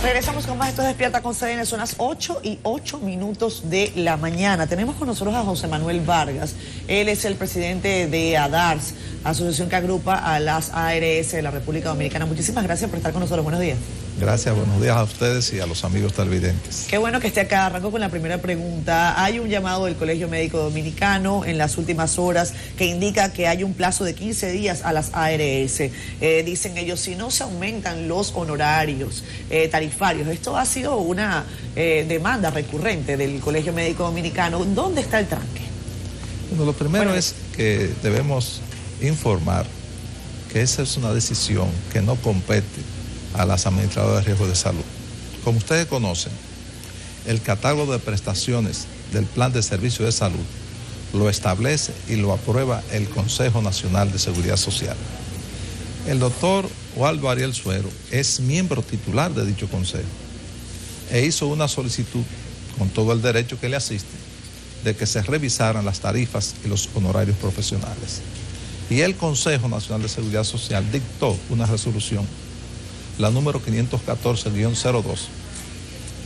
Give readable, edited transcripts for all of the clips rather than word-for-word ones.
Regresamos con más. Esto es Despierta con CDN. Son las 8:08 de la mañana. Tenemos con nosotros a José Manuel Vargas. Él es el presidente de ADARS, asociación que agrupa a las ARS de la República Dominicana. Muchísimas gracias por estar con nosotros. Buenos días. Gracias, buenos días a ustedes y a los amigos televidentes. Qué bueno que esté acá. Arranco con la primera pregunta. Hay un llamado del Colegio Médico Dominicano en las últimas horas que indica que hay un plazo de 15 días a las ARS. Dicen ellos, si no se aumentan los honorarios tarifarios. Esto ha sido una demanda recurrente del Colegio Médico Dominicano. ¿Dónde está el tranque? Bueno, lo primero es que debemos informar que esa es una decisión que no compete a las administradoras de riesgo de salud. Como ustedes conocen, el catálogo de prestaciones del Plan de Servicio de Salud lo establece y lo aprueba el Consejo Nacional de Seguridad Social. El doctor Waldo Ariel Suero es miembro titular de dicho consejo e hizo una solicitud, con todo el derecho que le asiste, de que se revisaran las tarifas y los honorarios profesionales. Y el Consejo Nacional de Seguridad Social dictó una resolución, la número 514-02,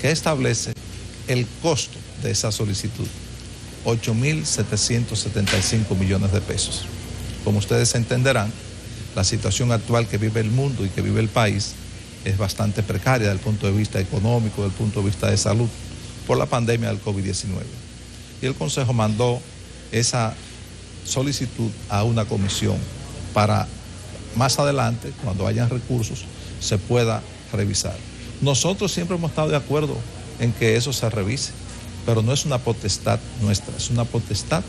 que establece el costo de esa solicitud, 8.775 millones de pesos. Como ustedes entenderán, la situación actual que vive el mundo y que vive el país es bastante precaria desde el punto de vista económico, desde el punto de vista de salud, por la pandemia del COVID-19. Y el Consejo mandó esa solicitud a una comisión para más adelante, cuando hayan recursos, se pueda revisar. Nosotros siempre hemos estado de acuerdo en que eso se revise, pero no es una potestad nuestra, es una potestad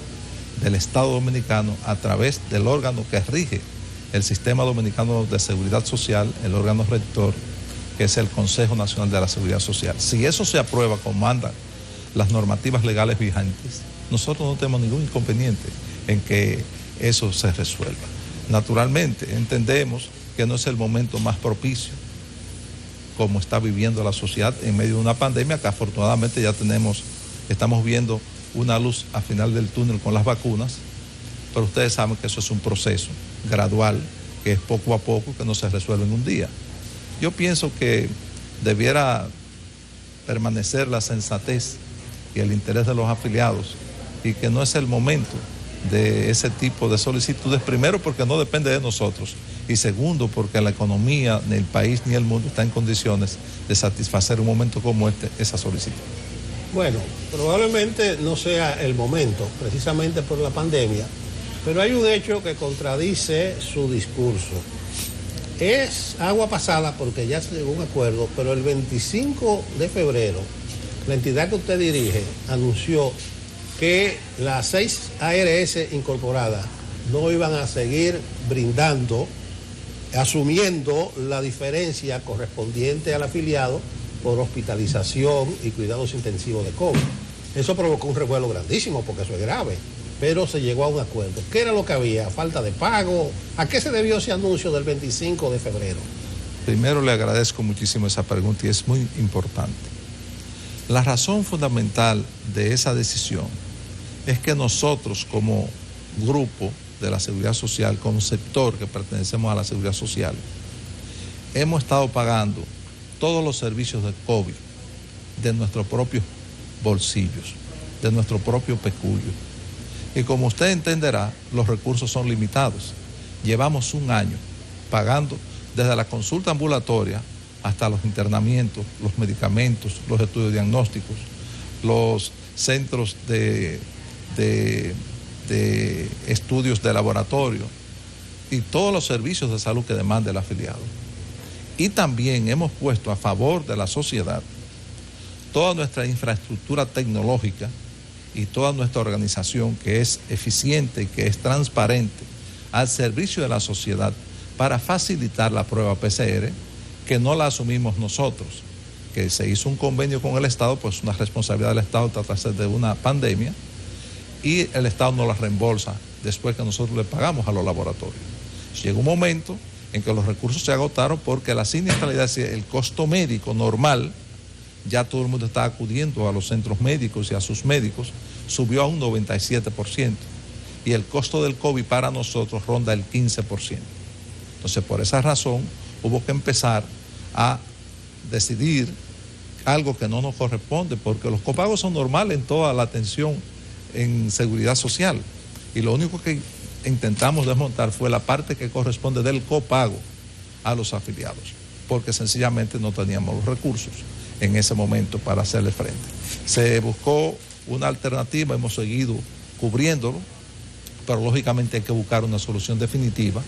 del Estado Dominicano a través del órgano que rige el Sistema Dominicano de Seguridad Social, el órgano rector, que es el Consejo Nacional de la Seguridad Social. Si eso se aprueba como mandan las normativas legales vigentes, nosotros no tenemos ningún inconveniente en que eso se resuelva. Naturalmente, entendemos que no es el momento más propicio como está viviendo la sociedad en medio de una pandemia que afortunadamente ya estamos viendo una luz al final del túnel con las vacunas, pero ustedes saben que eso es un proceso gradual, que es poco a poco, que no se resuelve en un día. Yo pienso que debiera permanecer la sensatez y el interés de los afiliados y que no es el momento de ese tipo de solicitudes, primero porque no depende de nosotros y segundo porque la economía, ni el país ni el mundo está en condiciones de satisfacer un momento como este, esa solicitud. Bueno, probablemente no sea el momento, precisamente por la pandemia, pero hay un hecho que contradice su discurso. Es agua pasada porque ya se llegó a un acuerdo, pero el 25 de febrero, la entidad que usted dirige anunció que las 6 ARS incorporadas no iban a seguir brindando, asumiendo la diferencia correspondiente al afiliado por hospitalización y cuidados intensivos de COVID. Eso provocó un revuelo grandísimo porque eso es grave, pero se llegó a un acuerdo. ¿Qué era lo que había? ¿Falta de pago? ¿A qué se debió ese anuncio del 25 de febrero? Primero le agradezco muchísimo esa pregunta y es muy importante. La razón fundamental de esa decisión es que nosotros como grupo de la Seguridad Social, como sector que pertenecemos a la Seguridad Social, hemos estado pagando todos los servicios de COVID de nuestros propios bolsillos, de nuestro propio peculio. Y como usted entenderá, los recursos son limitados. Llevamos un año pagando desde la consulta ambulatoria hasta los internamientos, los medicamentos, los estudios diagnósticos, los centros de estudios de laboratorio y todos los servicios de salud que demanda el afiliado. Y también hemos puesto a favor de la sociedad toda nuestra infraestructura tecnológica y toda nuestra organización que es eficiente y que es transparente al servicio de la sociedad para facilitar la prueba PCR, que no la asumimos nosotros, que se hizo un convenio con el Estado, pues una responsabilidad del Estado tratarse de una pandemia, y el Estado no la reembolsa después que nosotros le pagamos a los laboratorios. Llegó un momento en que los recursos se agotaron porque la siniestralidad, el costo médico normal, ya todo el mundo está acudiendo a los centros médicos y a sus médicos, subió a un 97%. Y el costo del COVID para nosotros ronda el 15%. Entonces, por esa razón, hubo que empezar a decidir algo que no nos corresponde, porque los copagos son normales en toda la atención en seguridad social, y lo único que intentamos desmontar fue la parte que corresponde del copago a los afiliados, porque sencillamente no teníamos los recursos en ese momento para hacerle frente. Se buscó una alternativa, hemos seguido cubriéndolo, pero lógicamente hay que buscar una solución definitiva,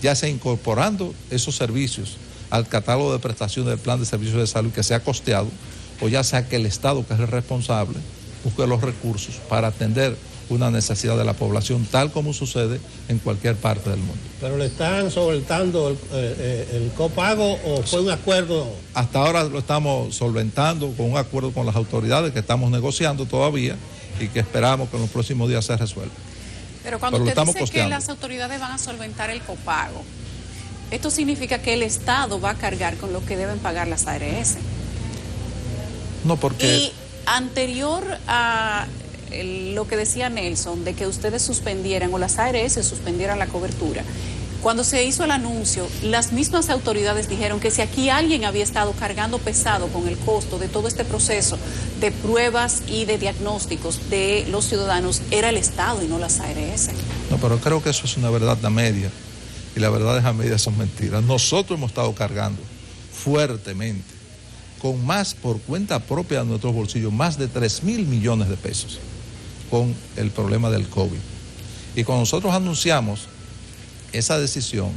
ya sea incorporando esos servicios al catálogo de prestaciones del plan de servicios de salud que sea costeado, o ya sea que el Estado, que es el responsable, busque los recursos para atender una necesidad de la población, tal como sucede en cualquier parte del mundo. ¿Pero le están solventando el copago o fue un acuerdo? Hasta ahora lo estamos solventando con un acuerdo con las autoridades que estamos negociando todavía y que esperamos que en los próximos días se resuelva. Pero cuando usted dice que las autoridades van a solventar el copago, ¿esto significa que el Estado va a cargar con lo que deben pagar las ARS? No, porque... Y anterior a lo que decía Nelson, de que ustedes suspendieran o las ARS suspendieran la cobertura, cuando se hizo el anuncio, las mismas autoridades dijeron que si aquí alguien había estado cargando pesado con el costo de todo este proceso de pruebas y de diagnósticos de los ciudadanos, era el Estado y no las ARS. No, pero creo que eso es una verdad a media, y las verdades a media son mentiras. Nosotros hemos estado cargando fuertemente, con más por cuenta propia de nuestros bolsillos, más de 3.000 millones de pesos con el problema del COVID. Y cuando nosotros anunciamos esa decisión,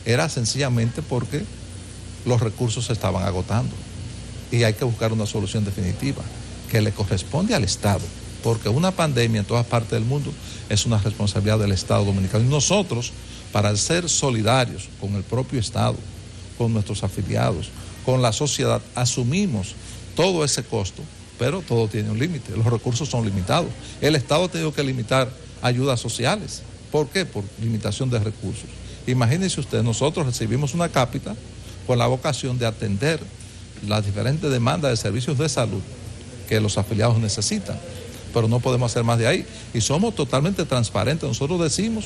era sencillamente porque los recursos se estaban agotando y hay que buscar una solución definitiva que le corresponde al Estado, porque una pandemia en todas partes del mundo es una responsabilidad del Estado dominicano. Y nosotros, para ser solidarios con el propio Estado, con nuestros afiliados, con la sociedad, asumimos todo ese costo, pero todo tiene un límite, los recursos son limitados. El Estado ha tenido que limitar ayudas sociales. ¿Por qué? Por limitación de recursos. Imagínense ustedes, nosotros recibimos una cápita con la vocación de atender las diferentes demandas de servicios de salud que los afiliados necesitan, pero no podemos hacer más de ahí. Y somos totalmente transparentes, nosotros decimos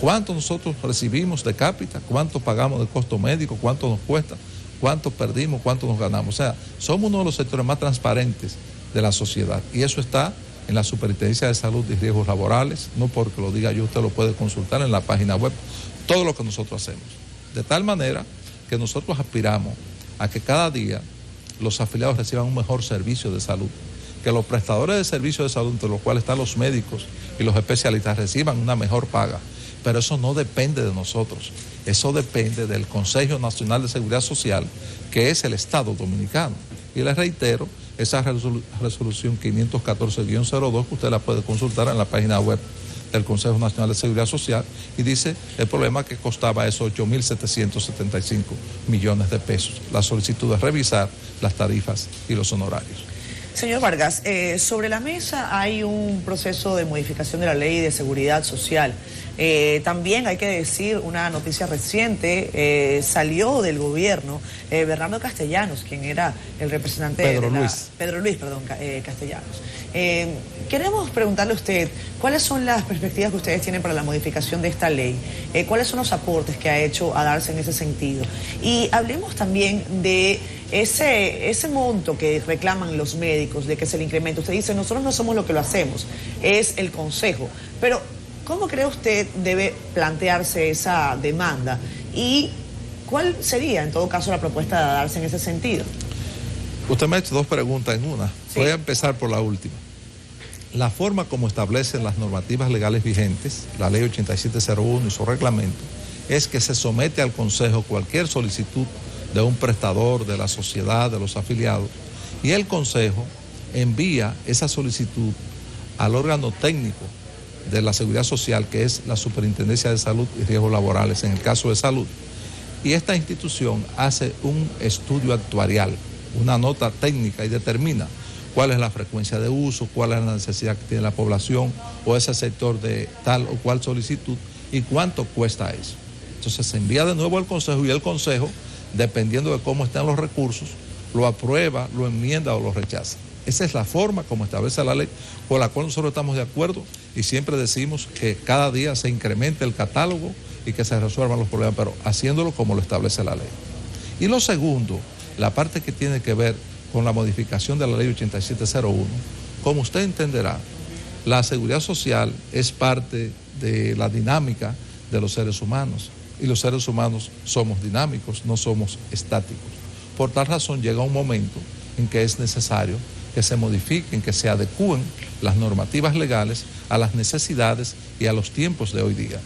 cuánto nosotros recibimos de cápita, cuánto pagamos de costo médico, cuánto nos cuesta, cuánto perdimos, cuánto nos ganamos. O sea, somos uno de los sectores más transparentes de la sociedad, y eso está en la Superintendencia de Salud y Riesgos Laborales, no porque lo diga yo, usted lo puede consultar en la página web, todo lo que nosotros hacemos. De tal manera que nosotros aspiramos a que cada día los afiliados reciban un mejor servicio de salud, que los prestadores de servicios de salud, entre los cuales están los médicos y los especialistas, reciban una mejor paga. Pero eso no depende de nosotros, eso depende del Consejo Nacional de Seguridad Social, que es el Estado Dominicano. Y les reitero, esa resolución 514-02, que usted la puede consultar en la página web del Consejo Nacional de Seguridad Social, y dice el problema que costaba esos 8.775 millones de pesos. La solicitud es revisar las tarifas y los honorarios. Señor Vargas, sobre la mesa hay un proceso de modificación de la Ley de Seguridad Social. También hay que decir una noticia reciente, salió del gobierno Bernardo Castellanos, quien era el representante Pedro Luis, Castellanos. Queremos preguntarle a usted, ¿cuáles son las perspectivas que ustedes tienen para la modificación de esta ley? ¿Cuáles son los aportes que ha hecho a darse en ese sentido? Y hablemos también de ese monto que reclaman los médicos, de que se le incrementa. Usted dice, nosotros no somos lo que lo hacemos, es el Consejo. Pero, ¿cómo cree usted debe plantearse esa demanda? ¿Y cuál sería, en todo caso, la propuesta de darse en ese sentido? Usted me ha hecho dos preguntas en una. Sí. Voy a empezar por la última. La forma como establecen las normativas legales vigentes, la Ley 8701 y su reglamento, es que se somete al Consejo cualquier solicitud de un prestador, de la sociedad, de los afiliados, y el Consejo envía esa solicitud al órgano técnico de la Seguridad Social, que es la Superintendencia de Salud y Riesgos Laborales, en el caso de salud, y esta institución hace un estudio actuarial, una nota técnica, y determina cuál es la frecuencia de uso, cuál es la necesidad que tiene la población o ese sector de tal o cual solicitud y cuánto cuesta eso. Entonces se envía de nuevo al Consejo, y el Consejo, dependiendo de cómo están los recursos, lo aprueba, lo enmienda o lo rechaza. Esa es la forma como establece la ley, por la cual nosotros estamos de acuerdo, y siempre decimos que cada día se incremente el catálogo y que se resuelvan los problemas, pero haciéndolo como lo establece la ley. Y lo segundo la parte que tiene que ver con la modificación de la ley 8701, como usted entenderá, la seguridad social es parte de la dinámica de los seres humanos, y los seres humanos somos dinámicos, no somos estáticos. Por tal razón llega un momento en que es necesario que se modifiquen, que se adecúen las normativas legales a las necesidades y a los tiempos de hoy día.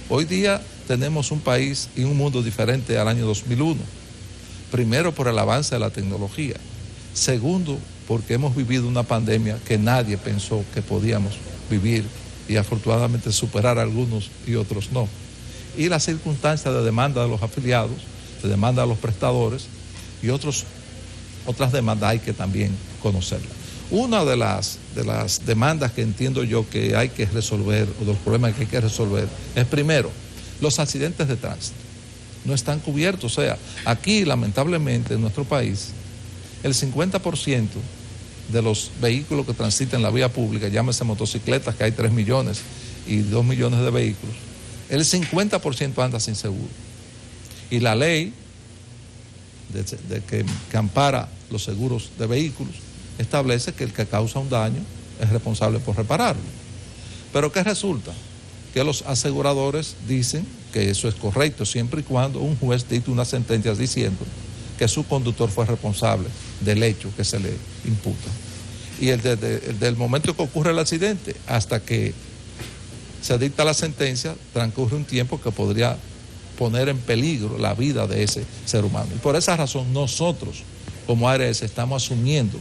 Hoy día tenemos un país y un mundo diferente al año 2001. Primero, por el avance de la tecnología. Segundo, porque hemos vivido una pandemia que nadie pensó que podíamos vivir y afortunadamente superar a algunos y otros no. Y las circunstancias de demanda de los afiliados, de demanda de los prestadores y otras demandas hay que también conocerlas. Una de las demandas que entiendo yo que hay que resolver, o de los problemas que hay que resolver, es primero, los accidentes de tránsito. No están cubiertos, o sea, aquí lamentablemente en nuestro país, el 50% de los vehículos que transitan en la vía pública, llámese motocicletas, que hay 3 millones y 2 millones de vehículos, el 50% anda sin seguro. Y la ley que ampara los seguros de vehículos establece que el que causa un daño es responsable por repararlo. Pero ¿qué resulta? Que los aseguradores dicen que eso es correcto siempre y cuando un juez dicte una sentencia diciendo que su conductor fue responsable del hecho que se le imputa. Y del momento que ocurre el accidente hasta que se dicta la sentencia, transcurre un tiempo que podría poner en peligro la vida de ese ser humano. Y por esa razón nosotros, como ARS, estamos asumiendo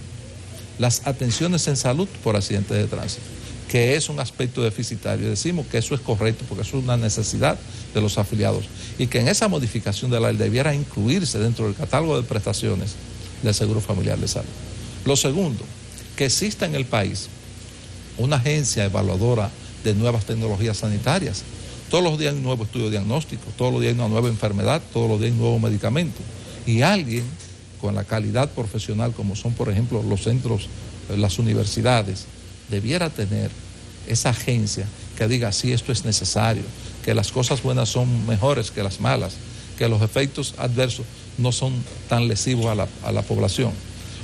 las atenciones en salud por accidentes de tránsito, que es un aspecto deficitario. Decimos que eso es correcto porque eso es una necesidad de los afiliados y que en esa modificación de la ley debiera incluirse dentro del catálogo de prestaciones del Seguro Familiar de Salud. Lo segundo, que exista en el país una agencia evaluadora de nuevas tecnologías sanitarias. Todos los días hay un nuevo estudio diagnóstico, todos los días hay una nueva enfermedad, todos los días hay un nuevo medicamento. Y alguien con la calidad profesional, como son por ejemplo los centros, las universidades, debiera tener esa agencia que diga sí, esto es necesario, que las cosas buenas son mejores que las malas, que los efectos adversos no son tan lesivos a la población.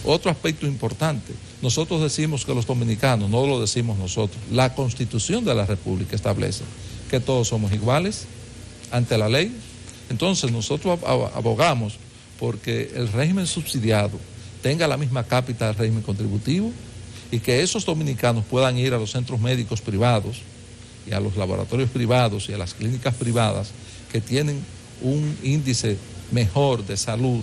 Otro aspecto importante, nosotros decimos que los dominicanos, no lo decimos nosotros, la Constitución de la República establece que todos somos iguales ante la ley. Entonces nosotros abogamos porque el régimen subsidiado tenga la misma cápita del régimen contributivo y que esos dominicanos puedan ir a los centros médicos privados y a los laboratorios privados y a las clínicas privadas que tienen un índice mejor de salud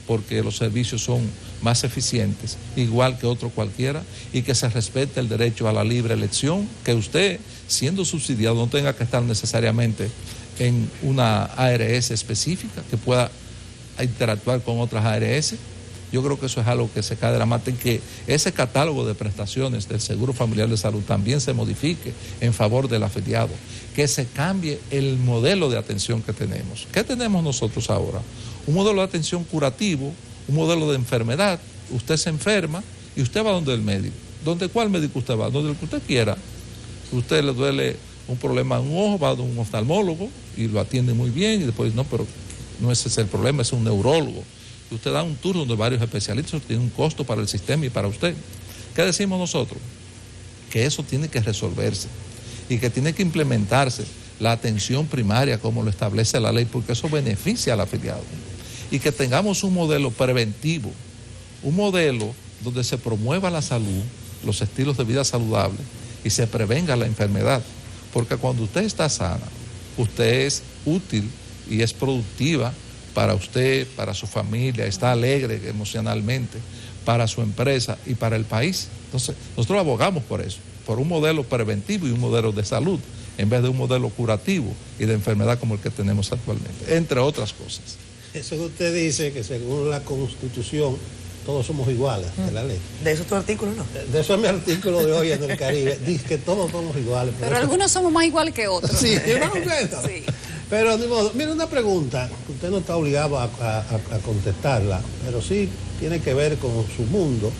porque los servicios son más eficientes, igual que otro cualquiera, y que se respete el derecho a la libre elección, que usted, siendo subsidiado, no tenga que estar necesariamente en una ARS específica, que pueda interactuar con otras ARS. Yo creo que eso es algo que se cae de la mata y que ese catálogo de prestaciones del Seguro Familiar de Salud también se modifique en favor del afiliado, que se cambie el modelo de atención que tenemos. ¿Qué tenemos nosotros ahora? Un modelo de atención curativo, un modelo de enfermedad. Usted se enferma y usted va donde el médico. ¿Cuál médico usted va? Donde el que usted quiera. Usted le duele un problema en un ojo, va a un oftalmólogo y lo atiende muy bien y después no, pero no ese es el problema, es un neurólogo. Y usted da un turno de varios especialistas, tiene un costo para el sistema y para usted. ¿Qué decimos nosotros? Que eso tiene que resolverse y que tiene que implementarse la atención primaria como lo establece la ley, porque eso beneficia al afiliado. Y que tengamos un modelo preventivo, un modelo donde se promueva la salud, los estilos de vida saludables y se prevenga la enfermedad. Porque cuando usted está sana, usted es útil y es productiva para usted, para su familia, está alegre emocionalmente, para su empresa y para el país. Entonces, nosotros abogamos por eso, por un modelo preventivo y un modelo de salud, en vez de un modelo curativo y de enfermedad como el que tenemos actualmente, entre otras cosas. Eso que usted dice, que según la Constitución todos somos iguales de la ley. ¿De eso es tu artículo, no? De eso es mi artículo de hoy en el Caribe. Dice que todos somos iguales. Pero algunos somos más iguales que otros. Sí, sí. Pero, mire, una pregunta, que usted no está obligado a contestarla, pero sí tiene que ver con su mundo,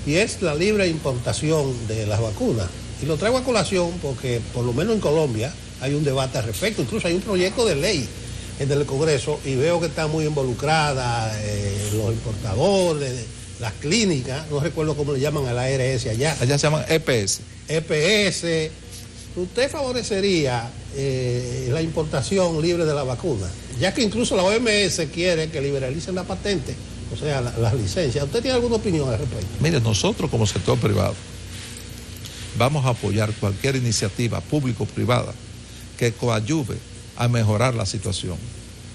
y es la libre importación de las vacunas. Y lo traigo a colación porque, por lo menos en Colombia, hay un debate al respecto, incluso hay un proyecto de ley en el Congreso y veo que está muy involucrada los importadores, las clínicas, no recuerdo cómo le llaman a la ARS allá. Allá se llaman EPS. EPS. ¿Usted favorecería la importación libre de la vacuna? Ya que incluso la OMS quiere que liberalicen la patente, o sea, las licencias. ¿Usted tiene alguna opinión al respecto? Mire, nosotros como sector privado vamos a apoyar cualquier iniciativa público-privada que coadyuve a mejorar la situación,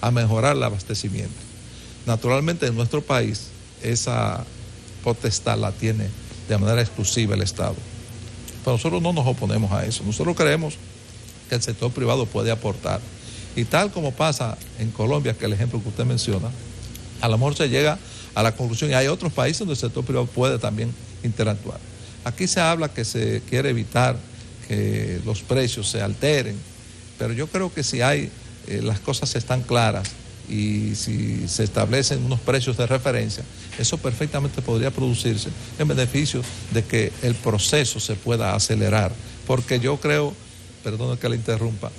a mejorar el abastecimiento. Naturalmente en nuestro país esa potestad la tiene de manera exclusiva el Estado. Pero nosotros no nos oponemos a eso. Nosotros creemos que el sector privado puede aportar. Y tal como pasa en Colombia, que es el ejemplo que usted menciona, a lo mejor se llega a la conclusión, y hay otros países donde el sector privado puede también interactuar. Aquí se habla que se quiere evitar que los precios se alteren, pero yo creo que si hay, las cosas están claras y si se establecen unos precios de referencia, eso perfectamente podría producirse en beneficio de que el proceso se pueda acelerar, porque yo creo, perdone que le interrumpa,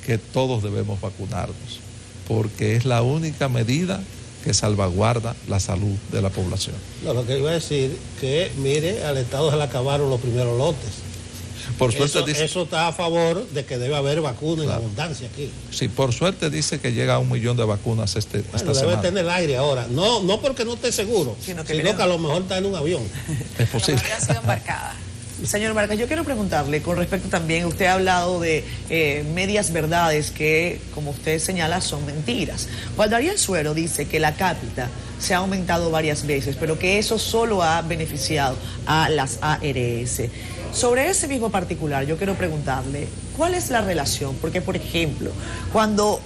que todos debemos vacunarnos, porque es la única medida que salvaguarda la salud de la población. No, lo que iba a decir que, mire, al Estado se le acabaron los primeros lotes. Por suerte eso está a favor de que debe haber vacunas en abundancia aquí. Sí, por suerte dice que llega a 1 millón de vacunas esta debe semana. tener el aire ahora. No porque no esté seguro, sino que a lo mejor está en un avión. Es posible. Ha sido embarcada. Señor Vargas, yo quiero preguntarle con respecto también, usted ha hablado de medias verdades que, como usted señala, son mentiras. Waldariel Suero dice que la cápita se ha aumentado varias veces, pero que eso solo ha beneficiado a las ARS. Sobre ese mismo particular, yo quiero preguntarle, ¿cuál es la relación? Porque, por ejemplo, cuando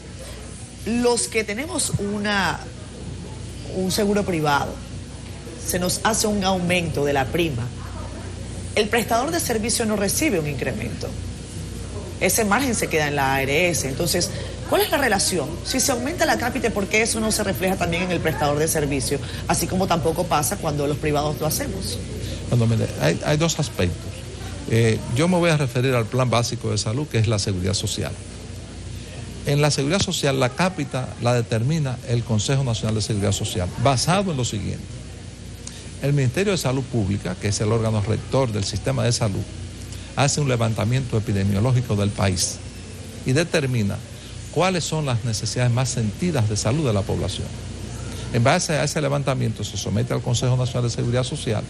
los que tenemos un seguro privado, se nos hace un aumento de la prima, el prestador de servicio no recibe un incremento. Ese margen se queda en la ARS. Entonces, ¿cuál es la relación? Si se aumenta la cápita, ¿por qué eso no se refleja también en el prestador de servicio? Así como tampoco pasa cuando los privados lo hacemos. Bueno, mire, hay dos aspectos. Yo me voy a referir al plan básico de salud, que es la seguridad social. En la seguridad social, la cápita la determina el Consejo Nacional de Seguridad Social, basado en lo siguiente. El Ministerio de Salud Pública, que es el órgano rector del sistema de salud, hace un levantamiento epidemiológico del país y determina cuáles son las necesidades más sentidas de salud de la población. En base a ese levantamiento se somete al Consejo Nacional de Seguridad Social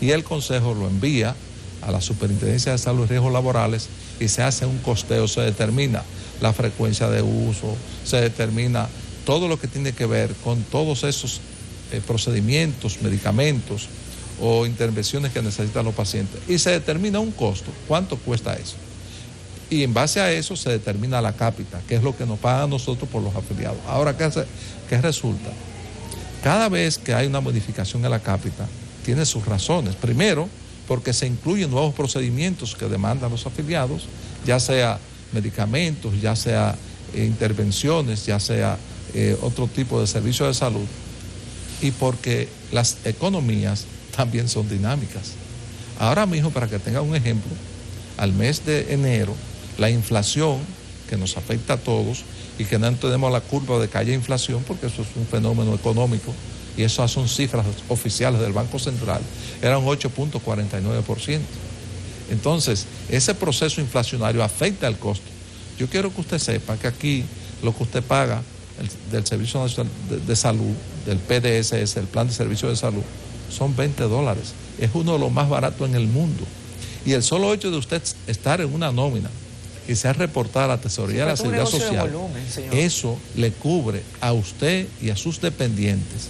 y el Consejo lo envía a la Superintendencia de Salud y Riesgos Laborales y se hace un costeo, se determina la frecuencia de uso, se determina todo lo que tiene que ver con todos esos procedimientos, medicamentos o intervenciones que necesitan los pacientes y se determina un costo, cuánto cuesta eso. Y en base a eso se determina la cápita, que es lo que nos pagan a nosotros por los afiliados. Ahora, ¿qué resulta? Cada vez que hay una modificación en la cápita, tiene sus razones. Primero, porque se incluyen nuevos procedimientos que demandan los afiliados, ya sea medicamentos, ya sea intervenciones, ya sea otro tipo de servicios de salud, y porque las economías también son dinámicas. Ahora mismo, para que tengan un ejemplo, al mes de enero, la inflación que nos afecta a todos y que no tenemos la curva de que haya inflación, porque eso es un fenómeno económico, y esas son cifras oficiales del Banco Central, era un 8.49%. Entonces, ese proceso inflacionario afecta el costo. Yo quiero que usted sepa que aquí lo que usted paga del Servicio Nacional de Salud, del PDSS, el Plan de Servicios de Salud, son $20. Es uno de los más baratos en el mundo. Y el solo hecho de usted estar en una nómina y ser reportada a la Tesorería de la Seguridad Social, eso le cubre a usted y a sus dependientes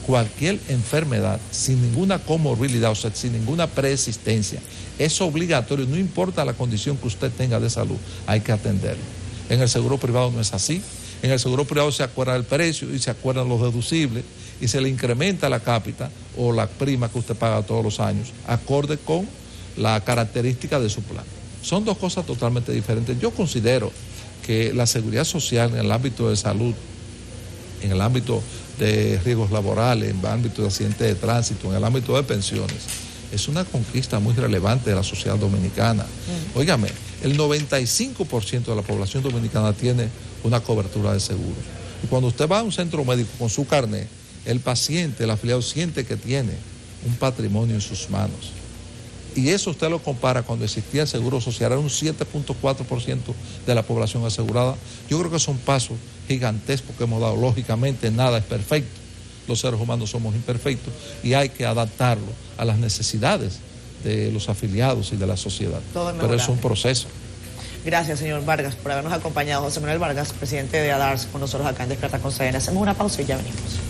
cualquier enfermedad sin ninguna comorbilidad, o sea, sin ninguna preexistencia. Es obligatorio, no importa la condición que usted tenga de salud, hay que atenderlo. En el seguro privado no es así. En el seguro privado se acuerda el precio y se acuerdan los deducibles y se le incrementa la cápita o la prima que usted paga todos los años, acorde con la característica de su plan. Son dos cosas totalmente diferentes. Yo considero que la seguridad social en el ámbito de salud, en el ámbito de riesgos laborales, en el ámbito de accidentes de tránsito, en el ámbito de pensiones, es una conquista muy relevante de la sociedad dominicana. Óigame, el 95% de la población dominicana tiene una cobertura de seguros. Y cuando usted va a un centro médico con su carnet, el paciente, el afiliado, siente que tiene un patrimonio en sus manos. Y eso usted lo compara cuando existía el Seguro Social, era un 7.4% de la población asegurada. Yo creo que son pasos gigantescos que hemos dado. Lógicamente nada es perfecto, los seres humanos somos imperfectos y hay que adaptarlo a las necesidades de los afiliados y de la sociedad. Pero es un proceso. Gracias, señor Vargas, por habernos acompañado. José Manuel Vargas, presidente de ADARS, con nosotros acá en Despierta con CDN. Hacemos una pausa y ya venimos.